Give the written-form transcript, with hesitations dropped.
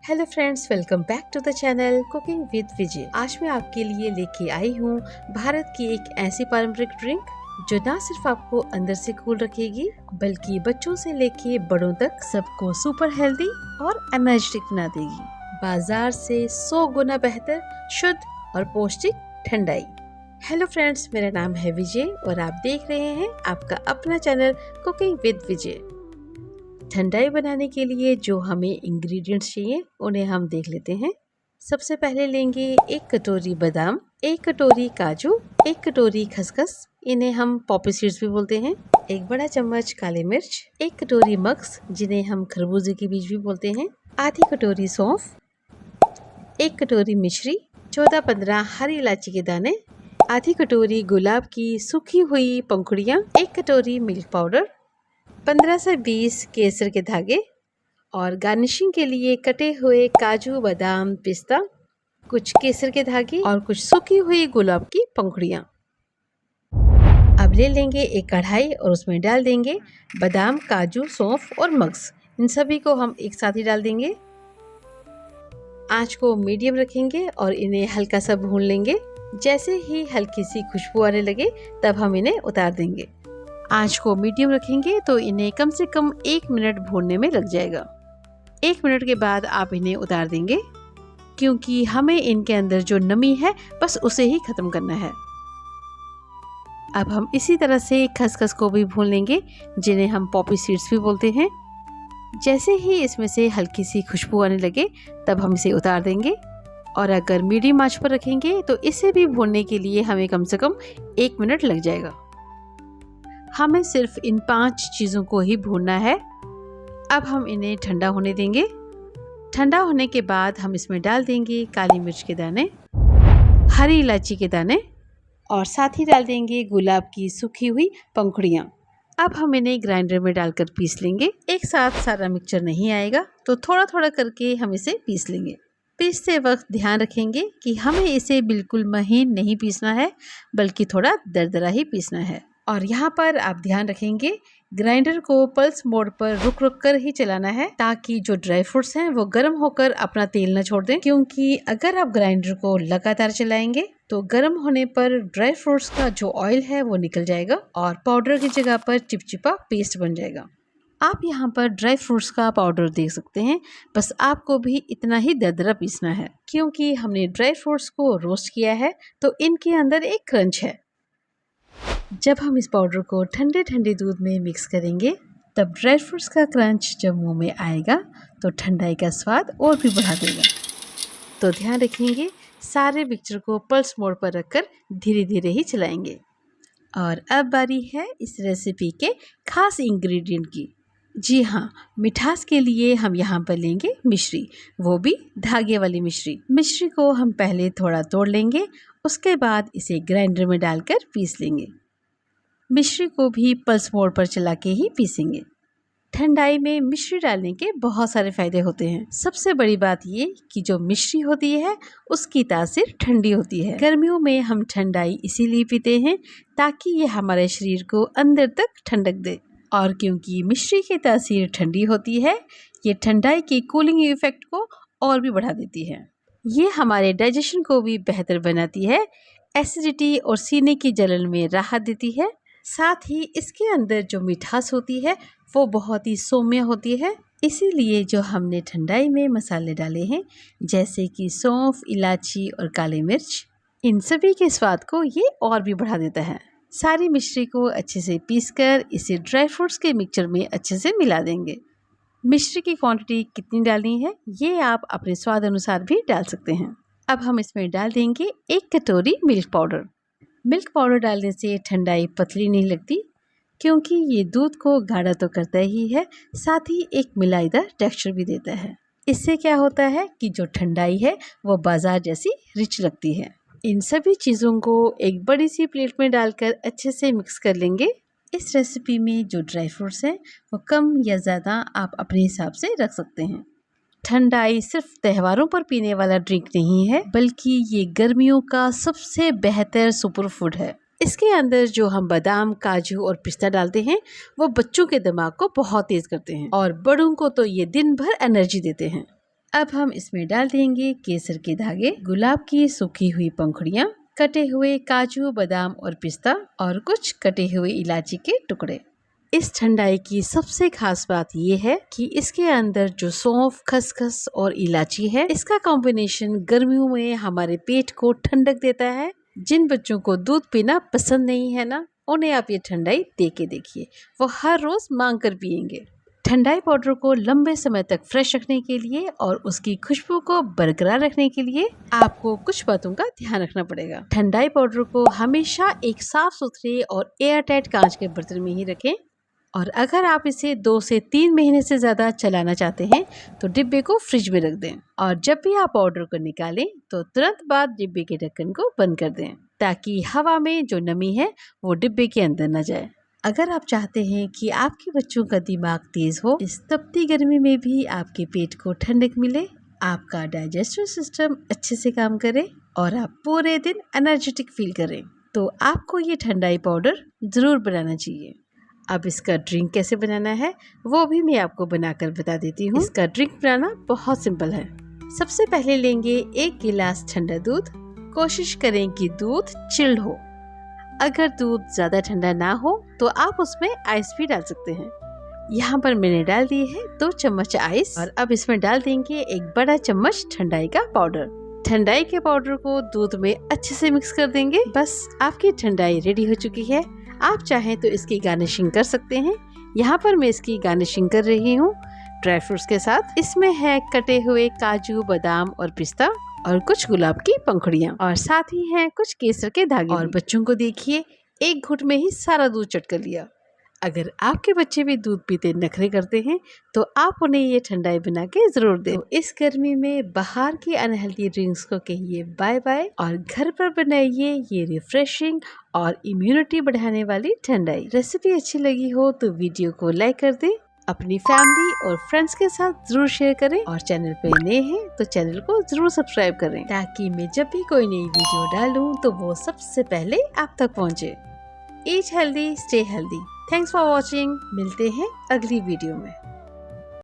Hello friends, welcome back to the channel cooking with Vijay. आज मैं आपके लिए लेके आई हूँ भारत की एक ऐसी पारंपरिक ड्रिंक जो ना सिर्फ आपको अंदर से कूल रखेगी बल्कि बच्चों से लेके बड़ों तक सबको सुपर हेल्दी और एनर्जेटिक बना देगी। बाजार से 100 गुना बेहतर, शुद्ध और पौष्टिक ठंडाई। हेलो फ्रेंड्स, मेरा नाम है विजय और आप देख रहे हैं आपका अपना चैनल कुकिंग विद विजय। ठंडाई बनाने के लिए जो हमें इंग्रेडिएंट्स चाहिए उन्हें हम देख लेते हैं। सबसे पहले लेंगे 1 कटोरी बादाम, 1 कटोरी काजू, 1 कटोरी खसखस, इन्हें हम पॉपी सीड्स भी बोलते हैं, 1 बड़ा चम्मच काली मिर्च, 1 कटोरी मग्स जिन्हें हम खरबूजे के बीज भी बोलते हैं, आधी कटोरी सौंफ, 1 कटोरी मिश्री, 14-15 हरी इलायची के दाने, आधी कटोरी गुलाब की सूखी हुई पंखुड़ियाँ, 1 कटोरी मिल्क पाउडर, 15 से 20 केसर के धागे और गार्निशिंग के लिए कटे हुए काजू, बादाम, पिस्ता, कुछ केसर के धागे और कुछ सूखी हुई गुलाब की पंखुड़ियाँ। अब ले लेंगे एक कढ़ाई और उसमें डाल देंगे बादाम, काजू, सौंफ और मग्स। इन सभी को हम एक साथ ही डाल देंगे। आंच को मीडियम रखेंगे और इन्हें हल्का सा भून लेंगे। जैसे ही हल्की सी खुशबू आने लगे तब हम इन्हें उतार देंगे। आंच को मीडियम रखेंगे तो इन्हें कम से कम 1 मिनट भूनने में लग जाएगा। 1 मिनट के बाद आप इन्हें उतार देंगे क्योंकि हमें इनके अंदर जो नमी है बस उसे ही खत्म करना है। अब हम इसी तरह से खसखस को भी भून लेंगे जिन्हें हम पॉपी सीड्स भी बोलते हैं। जैसे ही इसमें से हल्की सी खुशबू आने लगे तब हम इसे उतार देंगे और अगर मीडियम आंच पर रखेंगे तो इसे भी भूनने के लिए हमें कम से कम 1 मिनट लग जाएगा। हमें सिर्फ इन 5 चीज़ों को ही भूनना है। अब हम इन्हें ठंडा होने देंगे। ठंडा होने के बाद हम इसमें डाल देंगे काली मिर्च के दाने, हरी इलायची के दाने और साथ ही डाल देंगे गुलाब की सूखी हुई पंखुड़ियाँ। अब हम इन्हें ग्राइंडर में डालकर पीस लेंगे। एक साथ सारा मिक्सचर नहीं आएगा तो थोड़ा थोड़ा करके हम इसे पीस लेंगे। पीसते वक्त ध्यान रखेंगे कि हमें इसे बिल्कुल महीन नहीं पीसना है बल्कि थोड़ा दरदरा ही पीसना है। और यहाँ पर आप ध्यान रखेंगे ग्राइंडर को पल्स मोड पर रुक रुक कर ही चलाना है ताकि जो ड्राई फ्रूट्स हैं वो गर्म होकर अपना तेल न छोड़ दें, क्योंकि अगर आप ग्राइंडर को लगातार चलाएंगे तो गर्म होने पर ड्राई फ्रूट्स का जो ऑयल है वो निकल जाएगा और पाउडर की जगह पर चिपचिपा पेस्ट बन जाएगा। आप यहाँ पर ड्राई फ्रूट्स का पाउडर देख सकते हैं, बस आपको भी इतना ही दरदरा पीसना है क्योंकि हमने ड्राई फ्रूट्स को रोस्ट किया है तो इनके अंदर एक क्रंच है। जब हम इस पाउडर को ठंडे ठंडे दूध में मिक्स करेंगे तब ड्राई फ्रूट्स का क्रंच जब मुंह में आएगा तो ठंडाई का स्वाद और भी बढ़ा देगा। तो ध्यान रखेंगे सारे मिक्सचर को पल्स मोड पर रखकर धीरे धीरे ही चलाएंगे। और अब बारी है इस रेसिपी के खास इंग्रेडिएंट की। जी हाँ, मिठास के लिए हम यहाँ पर लेंगे मिश्री, वो भी धागे वाली मिश्री। मिश्री को हम पहले थोड़ा तोड़ लेंगे, उसके बाद इसे ग्राइंडर में डालकर पीस लेंगे। मिश्री को भी पल्स मोड पर चला के ही पीसेंगे। ठंडाई में मिश्री डालने के बहुत सारे फायदे होते हैं। सबसे बड़ी बात ये कि जो मिश्री होती है उसकी तासीर ठंडी होती है। गर्मियों में हम ठंडाई इसीलिए पीते हैं ताकि ये हमारे शरीर को अंदर तक ठंडक दे, और क्योंकि मिश्री की तासीर ठंडी होती है ये ठंडाई के कूलिंग इफेक्ट को और भी बढ़ा देती है। ये हमारे डाइजेशन को भी बेहतर बनाती है, एसिडिटी और सीने की जलन में राहत देती है। साथ ही इसके अंदर जो मिठास होती है वो बहुत ही सौम्य होती है। इसीलिए जो हमने ठंडाई में मसाले डाले हैं जैसे कि सौंफ, इलायची और काली मिर्च, इन सभी के स्वाद को ये और भी बढ़ा देता है। सारी मिश्री को अच्छे से पीसकर इसे ड्राई फ्रूट्स के मिक्सचर में अच्छे से मिला देंगे। मिश्री की क्वांटिटी कितनी डालनी है ये आप अपने स्वाद अनुसार भी डाल सकते हैं। अब हम इसमें डाल देंगे 1 कटोरी मिल्क पाउडर। मिल्क पाउडर डालने से ठंडाई पतली नहीं लगती क्योंकि ये दूध को गाढ़ा तो करता ही है, साथ ही एक मिलाईदार टेक्सचर भी देता है। इससे क्या होता है कि जो ठंडाई है वो बाजार जैसी रिच लगती है। इन सभी चीज़ों को एक बड़ी सी प्लेट में डालकर अच्छे से मिक्स कर लेंगे। इस रेसिपी में जो ड्राई फ्रूट्स हैं वो कम या ज़्यादा आप अपने हिसाब से रख सकते हैं। ठंडाई सिर्फ त्योहारों पर पीने वाला ड्रिंक नहीं है बल्कि ये गर्मियों का सबसे बेहतर सुपर फूड है। इसके अंदर जो हम बादाम, काजू और पिस्ता डालते हैं वो बच्चों के दिमाग को बहुत तेज करते हैं और बड़ों को तो ये दिन भर एनर्जी देते हैं। अब हम इसमें डाल देंगे केसर के धागे, गुलाब की सूखी हुई पंखुड़ियाँ, कटे हुए काजू, बादाम और पिस्ता और कुछ कटे हुए इलायची के टुकड़े। इस ठंडाई की सबसे खास बात ये है कि इसके अंदर जो सौंफ, खसखस और इलायची है, इसका कॉम्बिनेशन गर्मियों में हमारे पेट को ठंडक देता है। जिन बच्चों को दूध पीना पसंद नहीं है ना, उन्हें आप ये ठंडाई दे के देखिए, वो हर रोज मांग कर पियेंगे। ठंडाई पाउडर को लंबे समय तक फ्रेश रखने के लिए और उसकी खुशबू को बरकरार रखने के लिए आपको कुछ बातों का ध्यान रखना पड़ेगा। ठंडाई पाउडर को हमेशा एक साफ सुथरे और एयर टाइट कांच के बर्तन में ही रखें और अगर आप इसे 2 से 3 महीने से ज्यादा चलाना चाहते हैं तो डिब्बे को फ्रिज में रख दें और जब भी आप पाउडर को निकालें तो तुरंत बाद डिब्बे के ढक्कन को बंद कर दें ताकि हवा में जो नमी है वो डिब्बे के अंदर न जाए। अगर आप चाहते हैं कि आपके बच्चों का दिमाग तेज हो, इस तपती गर्मी में भी आपके पेट को ठंडक मिले, आपका डाइजेस्टिव सिस्टम अच्छे से काम करे और आप पूरे दिन एनर्जेटिक फील करें, तो आपको ये ठंडाई पाउडर जरूर बनाना चाहिए। अब इसका ड्रिंक कैसे बनाना है वो भी मैं आपको बनाकर बता देती हूँ। इसका ड्रिंक बनाना बहुत सिंपल है। सबसे पहले लेंगे 1 गिलास ठंडा दूध। कोशिश करें कि दूध चिल्ड हो। अगर दूध ज्यादा ठंडा ना हो तो आप उसमें आइस भी डाल सकते हैं। यहाँ पर मैंने डाल दी है 2 चम्मच आइस और अब इसमें डाल देंगे 1 बड़ा चम्मच ठंडाई का पाउडर। ठंडाई के पाउडर को दूध में अच्छे से मिक्स कर देंगे। बस आपकी ठंडाई रेडी हो चुकी है। आप चाहें तो इसकी गार्निशिंग कर सकते हैं। यहाँ पर मैं इसकी गार्निशिंग कर रही हूँ ड्राई फ्रूट्स के साथ। इसमें है कटे हुए काजू, बादाम और पिस्ता और कुछ गुलाब की पंखुड़ियाँ और साथ ही हैं कुछ केसर के धागे। और बच्चों को देखिए 1 घूंट में ही सारा दूध चट कर लिया। अगर आपके बच्चे भी दूध पीते नखरे करते हैं तो आप उन्हें ये ठंडाई बना के जरूर दें। तो इस गर्मी में बाहर की अनहेल्दी ड्रिंक्स को कहिए बाय बाय और घर पर बनाइए ये रिफ्रेशिंग और इम्यूनिटी बढ़ाने वाली ठंडाई। रेसिपी अच्छी लगी हो तो वीडियो को लाइक कर दें, अपनी फैमिली और फ्रेंड्स के साथ जरूर शेयर करें और चैनल पे नए हैं तो चैनल को जरूर सब्सक्राइब करें ताकि मैं जब भी कोई नई वीडियो डालूं तो वो सबसे पहले आप तक पहुंचे। Eat healthy, stay healthy. Thanks for watching. मिलते हैं अगली वीडियो में।